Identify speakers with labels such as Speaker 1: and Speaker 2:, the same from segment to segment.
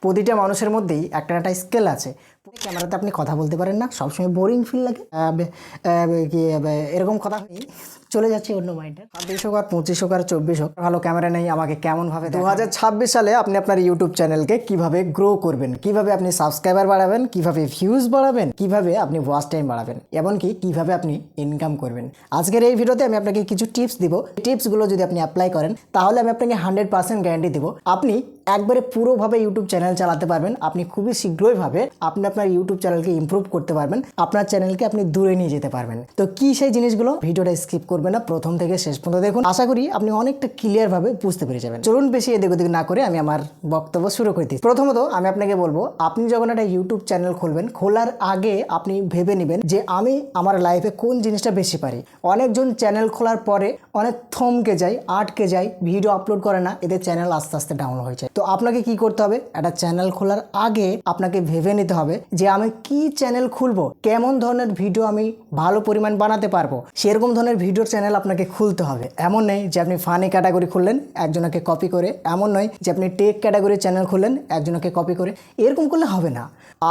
Speaker 1: প্রতিটা মানুষের মধ্যেই একটা একটা স্কেল আছে। ক্যামেরাতে আপনি কথা বলতে পারেন না, সবসময় বোরিং ফিল লাগে। এরকম কথা চলে যাচ্ছে অন্য মাইন্ডে। ২৬ হোক আর ২৫ হোক আর ২৪ হোক, ভালো ক্যামেরা নেই আমাকে কেমনভাবে। ২০২৬ সালে আপনি আপনার ইউটিউব চ্যানেলকে কিভাবে গ্রো করবেন, কিভাবে আপনি সাবস্ক্রাইবার বাড়াবেন, কিভাবে ভিউজ বাড়াবেন, কিভাবে আপনি ওয়াচ টাইম বাড়াবেন, এমনকি কিভাবে আপনি ইনকাম করবেন। আজকের এই ভিডিওতে আমি আপনাকে কিছু টিপস দিব। টিপসগুলো যদি আপনি অ্যাপ্লাই করেন তাহলে আমি আপনাকে 100% গ্যারান্টি দেবো আপনি একবারে পুরোভাবে ইউটিউব চ্যানেল চালাতে পারবেন। আপনি খুবই শীঘ্রইভাবে আপনি আপনার ইউটিউব চ্যানেলকে ইমপ্রুভ করতে পারবেন, আপনার চ্যানেলকে আপনি দূরে নিয়ে যেতে পারবেন। তো কি সেই জিনিসগুলো, ভিডিওটা স্কিপ করবেন না, প্রথম থেকে শেষ পর্যন্ত দেখুন। আশা করি আপনি অনেকটা ক্লিয়ারভাবে বুঝতে পেরে যাবেন। চলুন বেশি এদিক ওদিক না করে আমি আমার বক্তব্য শুরু করে দিই। প্রথমত আমি আপনাকে বলবো, আপনি যখন একটা ইউটিউব চ্যানেল খুলবেন, খোলার আগে আপনি ভেবে নেবেন যে আমি আমার লাইফে কোন জিনিসটা বেশি পারি। অনেকজন চ্যানেল খোলার পরে অনেক থমকে যায়, আটকে যায়, ভিডিও আপলোড করে না, এদের চ্যানেল আস্তে আস্তে ডাউন হয়ে যায়। তো আপনাকে কি করতে হবে, একটা চ্যানেল খোলার আগে আপনাকে ভেবে নিতে হবে যে আমি কি চ্যানেল খুলবো, কেমন ধরনের ভিডিও আমি ভালো পরিমাণ বানাতে পারবো, সেরকম ধরনের ভিডিওর চ্যানেল আপনাকে খুলতে হবে। এমন নেই যে আপনি ফানি ক্যাটাগরি খুললেন একজনকে কপি করে, এমন নয় যে আপনি টেক ক্যাটাগরি চ্যানেল খুললেন একজনকে কপি করে, এরকম করলে হবে না।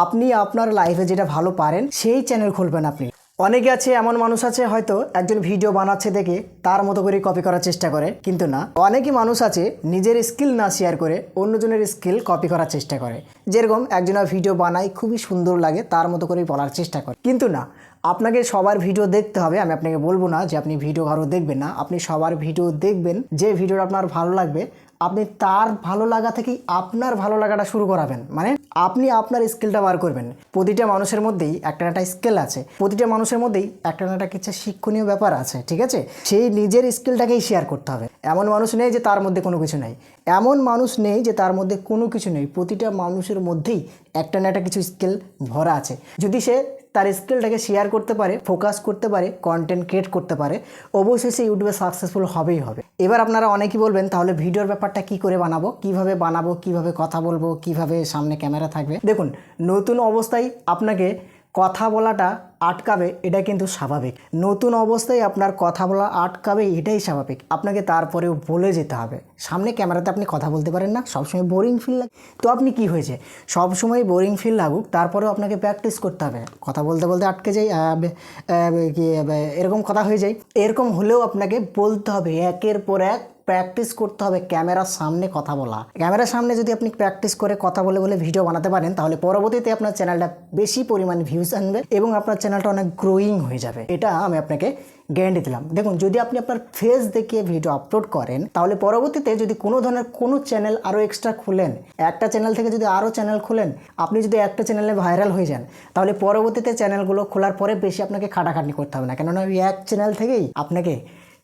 Speaker 1: আপনি আপনার লাইফে যেটা ভালো পারেন সেই চ্যানেল খুলবেন আপনি। অনেকে আছে, এমন মানুষ আছে হয়তো একজন ভিডিও বানাচ্ছে দেখে তার মতো করে কপি করার চেষ্টা করে, কিন্তু না। অনেকই মানুষ আছে নিজের স্কিল না শেয়ার করে অন্যজনের স্কিল কপি করার চেষ্টা করে। যেরকম একজনের ভিডিও বানায় খুবই সুন্দর লাগে, তার মতো করে বলার চেষ্টা করে, কিন্তু না। আপনাকে সবার ভিডিও দেখতে হবে। আমি আপনাকে বলবো না যে আপনি ভিডিও কারো দেখবেন না, আপনি সবার ভিডিও দেখবেন। যে ভিডিওটা আপনার ভালো লাগবে আপনি তার ভালো লাগা থেকেই আপনার ভালো লাগাটা শুরু করাবেন, মানে আপনি আপনার স্কিলটা বার করবেন। প্রতিটা মানুষের মধ্যেই একটা একটা স্কিল আছে, প্রতিটা মানুষের মধ্যেই একটা না একটা কিছু শিক্ষণীয় ব্যাপার আছে, ঠিক আছে? সেই নিজের স্কিলটাকেই শেয়ার করতে হবে। এমন মানুষ নেই যে তার মধ্যে কোনো কিছু নেই, এমন মানুষ নেই যে তার মধ্যে কোনো কিছু নেই। প্রতিটা মানুষের মধ্যেই একটা না একটা কিছু স্কিল ভরা আছে। যদি সে তার স্কিলটাকে শেয়ার করতে পারে, ফোকাস করতে পারে, কন্টেন্ট ক্রিয়েট করতে পারে, অবশ্যই সে ইউটিউবে সাকসেসফুল হবেই হবে। এবার আপনারা অনেকেই বলবেন, তাহলে ভিডিওর ব্যাপারটা কি করে বানাবো, কিভাবে কথা বলবো, কিভাবে সামনে ক্যামেরা থাকবে। দেখুন, নতুন অবস্থায় আপনাকে কথা বলাটা আটকাবে, এটা কিন্তু স্বাভাবিক। নতুন অবস্থায় আপনার কথা বলা আটকাবে, এটাই স্বাভাবিক। আপনাকে তারপরেও বলে যেতে হবে। সামনে ক্যামেরাতে আপনি কথা বলতে পারেন না, সবসময় বোরিং ফিল লাগে। তো আপনি কি হয়েছে, সবসময় বোরিং ফিল লাগুক, তারপরেও আপনাকে প্র্যাকটিস করতে হবে। কথা বলতে বলতে আটকে যাই, এরকম কথা হয়ে যায়, এরকম হলেও আপনাকে বলতে হবে, একের পর এক প্র্যাকটিস করতে হবে ক্যামেরার সামনে কথা বলা। ক্যামেরার সামনে যদি আপনি প্র্যাকটিস করে কথা বলে বলে ভিডিও বানাতে পারেন, তাহলে পরবর্তীতে আপনার চ্যানেলটা বেশি পরিমাণে ভিউজ আনবে এবং আপনার চ্যানেলটা অনেক গ্রোয়িং হয়ে যাবে। এটা আমি আপনাকে গ্যারান্টি দিলাম। দেখুন, যদি আপনি আপনার ফেস দেখিয়ে ভিডিও আপলোড করেন, তাহলে পরবর্তীতে যদি কোনো ধরনের কোনো চ্যানেল আরও এক্সট্রা খুলেন, একটা চ্যানেল থেকে যদি আরও চ্যানেল খুলেন, আপনি যদি একটা চ্যানেলে ভাইরাল হয়ে যান, তাহলে পরবর্তীতে চ্যানেলগুলো খোলার পরে বেশি আপনাকে খাটাখাটনি করতে হবে না, কেননা ওই এক চ্যানেল থেকেই আপনাকে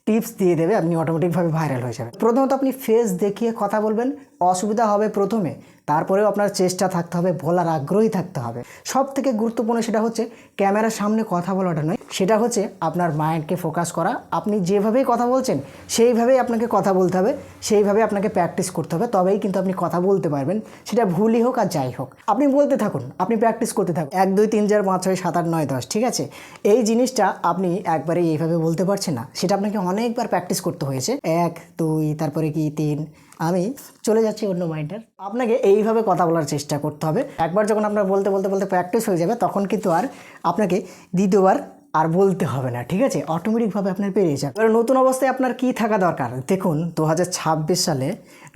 Speaker 1: টিপস দিয়ে দেবে, আপনি অটোমেটিকভাবে ভাইরাল হয়ে যাবেন। প্রথমত আপনি ফেস দেখিয়ে কথা বলবেন, অসুবিধা হবে প্রথমে, তারপরেও আপনার চেষ্টা থাকতে হবে, বলার আগ্রহী থাকতে হবে। সব থেকে গুরুত্বপূর্ণ সেটা হচ্ছে ক্যামেরার সামনে কথা বলাটা নয়, সেটা হচ্ছে আপনার মাইন্ডকে ফোকাস করা। আপনি যেভাবেই কথা বলছেন সেইভাবেই আপনাকে কথা বলতে হবে, সেইভাবে আপনাকে প্র্যাকটিস করতে হবে, তবেই কিন্তু আপনি কথা বলতে পারবেন। সেটা ভুলই হোক আর যাই হোক, আপনি বলতে থাকুন, আপনি প্র্যাকটিস করতে থাকুন। 1 2 3 4 5 6 7 8 9 10, ঠিক আছে? এই জিনিসটা আপনি একবারে এইভাবে বলতে পারছেন না, সেটা আপনাকে অনেকবার প্র্যাকটিস করতে হয়েছে। 1 2 তারপরে কি 3, আমি চলে যাচ্ছি অন্য মাইন্ডের। আপনাকে এইভাবে কথা বলার চেষ্টা করতে হবে। একবার যখন আপনার বলতে বলতে বলতে প্র্যাকটিস হয়ে যাবে, তখন কিন্তু আর আপনাকে দ্বিতীয়বার আর বলতে হবে না, ঠিক আছে? অটোমেটিকভাবে আপনার পেরিয়ে যাবে। এবার নতুন অবস্থায় আপনার কি থাকা দরকার, দেখুন 2026 সালে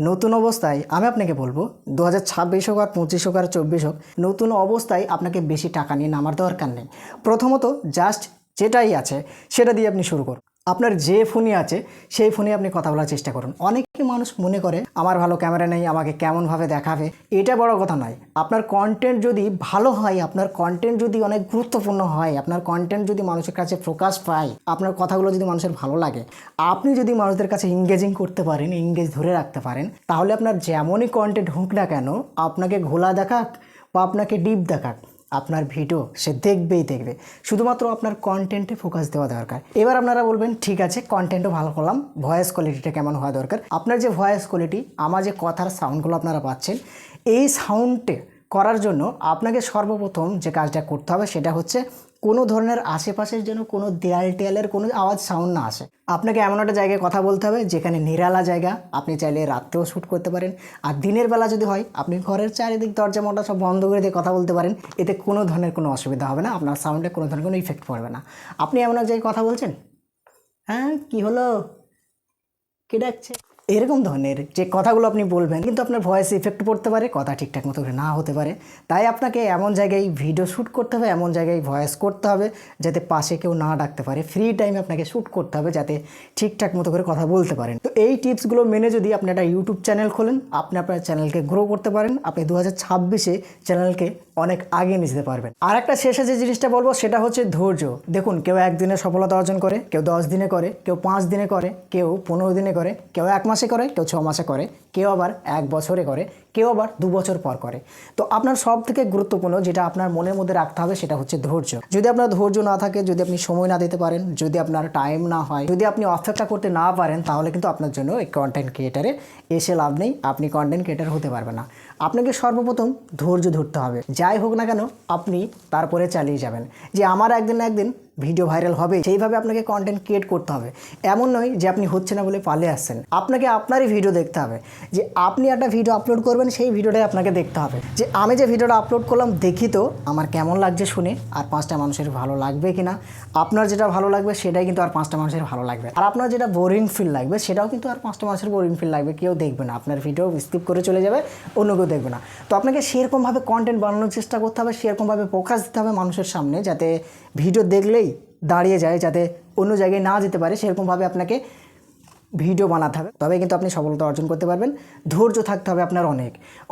Speaker 1: নতুন অবস্থায় আমি আপনাকে বলবো, 2026 হোক আর 25 হোক আর 24 হোক, নতুন অবস্থায় আপনাকে বেশি টাকা নিয়ে নামার দরকার নেই। প্রথমত জাস্ট যেটাই আছে সেটা দিয়ে আপনি শুরু করুন। আপনার যে ফোনই আছে সেই ফোনে আপনি কথা বলার চেষ্টা করুন। অনেকে মানুষ মনে করে আমার ভালো ক্যামেরা নেই, আমাকে কেমনভাবে দেখাবে। এটা বড় কথা নয়। আপনার কন্টেন্ট যদি ভালো হয়, আপনার কন্টেন্ট যদি অনেক গুরুত্বপূর্ণ হয়, আপনার কন্টেন্ট যদি মানুষের কাছে ফোকাস পায়, আপনার কথাগুলো যদি মানুষের ভালো লাগে, আপনি যদি মানুষদের কাছে এঙ্গেজিং করতে পারেন, এঙ্গেজ ধরে রাখতে পারেন, তাহলে আপনার যেমনই কন্টেন্ট হোক না কেন, আপনাকে ঘোলা দেখাক বা আপনাকে ডিপ দেখাক, আপনার ভিডিও সে দেখবেই দেখবে। শুধুমাত্র আপনার কন্টেন্টে ফোকাস দেওয়া দরকার। এবার আপনারা বলবেন, ঠিক আছে কন্টেন্টও ভালো করলাম, ভয়েস কোয়ালিটিটা কেমন হওয়া দরকার? আপনার যে ভয়েস কোয়ালিটি, আমার যে কথার সাউন্ডগুলো আপনারা পাচ্ছেন, এই সাউন্ডে করার জন্য আপনাকে সর্বপ্রথম যে কাজটা করতে হবে সেটা হচ্ছে কোনো ধরনের আশেপাশের যেন কোনো দেয়াল টেয়ালের কোনো আওয়াজ সাউন্ড না আসে। আপনাকে এমন একটা জায়গায় কথা বলতে হবে যেখানে নিরালা জায়গা, আপনি চাইলে রাত্রেও শ্যুট করতে পারেন। আর দিনের বেলা যদি হয় আপনি ঘরের চারিদিক দরজা মরজা সব বন্ধ করে দিয়ে কথা বলতে পারেন। এতে কোনো ধরনের কোনো অসুবিধা হবে না, আপনার সাউন্ডে কোনো ধরনের কোনো ইফেক্ট পড়বে না। আপনি এমন এক জায়গায় কথা বলছেন, হ্যাঁ কী হলো, কে ডাকছে, এরকম ধরনের যে কথাগুলো আপনি বলবেন কিন্তু আপনার ভয়েসে ইফেক্ট পড়তে পারে, কথা ঠিকঠাক মতো করে না হতে পারে। তাই আপনাকে এমন জায়গায় ভিডিও শ্যুট করতে হবে, এমন জায়গায় ভয়েস করতে হবে যাতে পাশে কেউ না ডাকতে পারে। ফ্রি টাইমে আপনাকে শ্যুট করতে হবে যাতে ঠিকঠাক মতো করে কথা বলতে পারেন। তো এই টিপসগুলো মেনে যদি আপনি একটা ইউটিউব চ্যানেল খোলেন, আপনি আপনার চ্যানেলকে গ্রো করতে পারেন। আপনি 2026-এ চ্যানেলকে অনেক আগে নিয়ে যেতে পারবেন। আর একটা শেষে যে জিনিসটা বলবো সেটা হচ্ছে ধৈর্য। দেখুন, কেউ একদিনে সফলতা অর্জন করে, কেউ 10 দিনে করে, কেউ 5 দিনে করে, কেউ 15 দিনে করে, কেউ 1 মাসে করে, কেউ 6 মাসে করে, কেউ আবার 1 বছরে করে, কেউ আবার 2 বছর পর করে। তো আপনার সব থেকে গুরুত্বপূর্ণ যেটা আপনার মনের মধ্যে রাখতে হবে সেটা হচ্ছে ধৈর্য। যদি আপনার ধৈর্য না থাকে, যদি আপনি সময় না দিতে পারেন, যদি আপনার টাইম না হয়, যদি আপনি অপেক্ষা করতে না পারেন, তাহলে কিন্তু আপনার জন্য এই কন্টেন্ট ক্রিয়েটারে এসে লাভ নেই। আপনি কন্টেন্ট ক্রিয়েটার হতে পারবেন না। আপনাকে সর্বপ্রথম ধৈর্য ধরতে হবে। যাই হোক না কেন আপনি তারপরে চালিয়ে যাবেন। যে আমার একদিন না একদিন ভিডিও ভাইরাল হবে, সেইভাবে আপনাকে কন্টেন্ট ক্রিয়েট করতে হবে। এমন নয় যে আপনি হচ্ছে না বলে পালিয়ে আসছেন। আপনাকে আপনারই ভিডিও দেখতে হবে। যে আপনি একটা ভিডিও আপলোড করবেন, সেই ভিডিওটাই আপনাকে দেখতে হবে। যে আমি যে ভিডিওটা আপলোড করলাম দেখি তো আমার কেমন লাগছে শুনে, আর 5টা মানুষের ভালো লাগবে কিনা। আপনার যেটা ভালো লাগবে সেটাই কিন্তু আর 5টা মানুষের ভালো লাগবে। আর আপনার যেটা বোরিং ফিল লাগবে সেটাও কিন্তু আর 5টা মানুষের বোরিং ফিল লাগবে। কেউ দেখবে না, আপনার ভিডিও স্কিপ করে চলে যাবে, অন্য কেউ দেখবে না। তো আপনাকে সেরকমভাবে কন্টেন্ট বানানোর চেষ্টা করতে হবে, সেরকমভাবে ফোকাস দিতে হবে মানুষের সামনে, যাতে ভিডিও দেখলেই দাঁড়িয়ে যায়, যাতে অন্য জায়গায় না যেতে পারে। সেরকমভাবে আপনাকে ভিডিও বানাতে হবে, তবে কিন্তু আপনি সফলতা অর্জন করতে পারবেন। ধৈর্য থাকতে হবে আপনার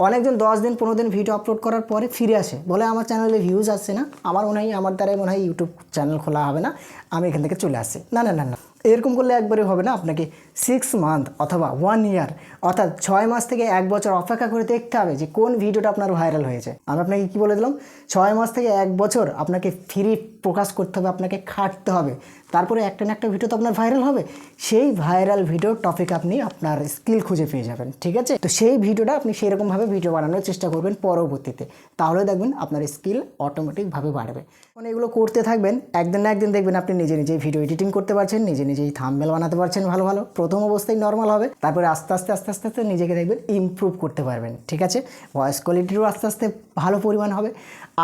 Speaker 1: অনেকজন 10 দিন 15 দিন ভিডিও আপলোড করার পরে ফিরে আসে, বলে আমার চ্যানেলে ভিউজ আসছে না, আমার দ্বারাই মনে হয় ইউটিউব চ্যানেল খোলা হবে না, আমি এখান থেকে চলে আসছি। না না না না, এরকম করলে একবারে হবে না। আপনাকে 6 মান্থ অথবা 1 ইয়ার অর্থাৎ 6 মাস থেকে 1 বছর অপেক্ষা করে দেখতে হবে যে কোন ভিডিওটা আপনার ভাইরাল হয়েছে। আমি আপনাকে কী বলে দিলাম, 6 মাস থেকে 1 বছর আপনাকে ফ্রি প্রকাশ করতে হবে, আপনাকে খাটতে হবে। তারপরে একটা না একটা ভিডিও তো আপনার ভাইরাল হবে। সেই ভাইরাল ভিডিওর টপিক আপনি আপনার স্কিল খুঁজে পেয়ে যাবেন, ঠিক আছে? তো সেই ভিডিওটা আপনি সেরকমভাবে ভিডিও বানানোর চেষ্টা করবেন পরবর্তীতে, তাহলে দেখবেন আপনার স্কিল অটোমেটিকভাবে বাড়বে। মানে এগুলো করতে থাকবেন, একদিন না একদিন দেখবেন আপনি নিজে নিজেই ভিডিও এডিটিং করতে পারছেন, নিজে নিজেই থাম্বনেল বানাতে পারছেন ভালো ভালো। প্রথম অবস্থায় নর্মাল হবে, তারপরে আস্তে আস্তে আস্তে আস্তে আস্তে নিজেকে দেখবেন ইমপ্রুভ করতে পারবেন, ঠিক আছে? ভয়েস কোয়ালিটিরও আস্তে আস্তে ভালো পরিমাণ হবে।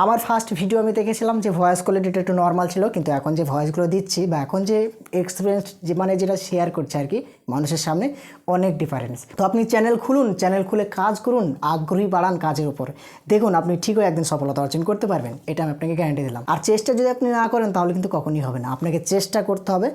Speaker 1: আমার ফার্স্ট ভিডিও আমি দেখেছিলাম যে ভয়েস কোয়ালিটিটা একটু নর্মাল ছিল, কিন্তু এখন যে ভয়েসগুলো দিচ্ছি বা এখন যে এক্সপিরিয়েন্স যে যেটা শেয়ার করছে আর কি মানুষের সামনে, অনেক ডিফারেন্স। তো আপনি চ্যানেল খুলুন, চ্যানেল খুলে কাজ করুন, আগ্রহী বাড়ান কাজের উপর, দেখুন আপনি ঠিকই একদিন সফলতা অর্জন করতে পারবেন। এটা আমি আপনাকে গ্যারান্টি দিলাম। আর চেষ্টা যদি আপনি না করেন তাহলে কিন্তু কখনই হবে না। আপনাকে চেষ্টা করতে হবে,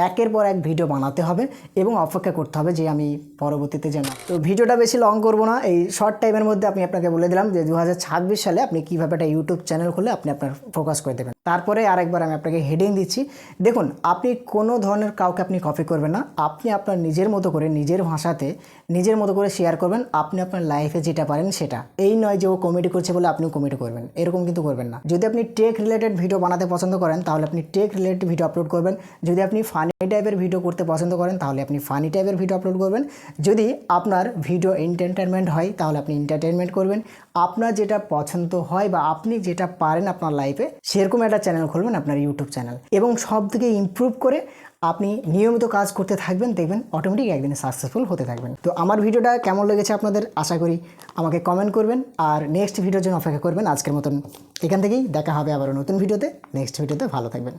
Speaker 1: একের পর এক ভিডিও বানাতে হবে এবং অপেক্ষা করতে হবে যে আমি পরবর্তীতে যেন। তো ভিডিওটা বেশি লং করবো না, এই শর্ট টাইমের মধ্যে আমি আপনাকে বলে দিলাম যে 2026 সালে আপনি কীভাবে একটা ইউটিউব চ্যানেল খুলে আপনি আপনার ফোকাস করে দেবেন। তারপরে আরেকবার আমি আপনাকে হেডিং দিচ্ছি, দেখুন আপনি কোনো ধরনের কাউকে আপনি কপি করবেন না, আপনি আপনার নিজের মতো করে নিজের ভাষাতে নিজের মতো করে শেয়ার করবেন। আপনি আপনার লাইফে যেটা পারেন সেটা, এই নয় যে ও কমেডি করছে বলে আপনিও কমেডি করবেন, এরকম কিন্তু করবেন না। যদি আপনি টেক রিলেটেড ভিডিও বানাতে পছন্দ করেন তাহলে আপনি টেক রিলেটেড ভিডিও আপলোড করবেন। যদি আপনি ফানি টাইপের ভিডিও করতে পছন্দ করেন তাহলে আপনি ফানি টাইপের ভিডিও আপলোড করবেন। যদি আপনার ভিডিও এন্টারটেনমেন্ট হয় তাহলে আপনি এন্টারটেনমেন্ট করবেন। আপনার যেটা পছন্দ হয় বা আপনি যেটা পারেন আপনার লাইফে সেরকম একটা চ্যানেল খুলবেন, আপনার ইউটিউব চ্যানেল, এবং সব থেকে ইমপ্রুভ করে আপনি নিয়মিত কাজ করতে থাকবেন, দেখবেন অটোমেটিক একদিনে সাকসেসফুল হতে থাকবেন। তো আমার ভিডিওটা কেমন লেগেছে আপনাদের আশা করি আমাকে কমেন্ট করবেন, আর নেক্সট ভিডিওর জন্য অপেক্ষা করবেন। আজকের মতন এখান থেকেই দেখা হবে আবারও নতুন ভিডিওতে। নেক্সট ভিডিওতে ভালো থাকবেন।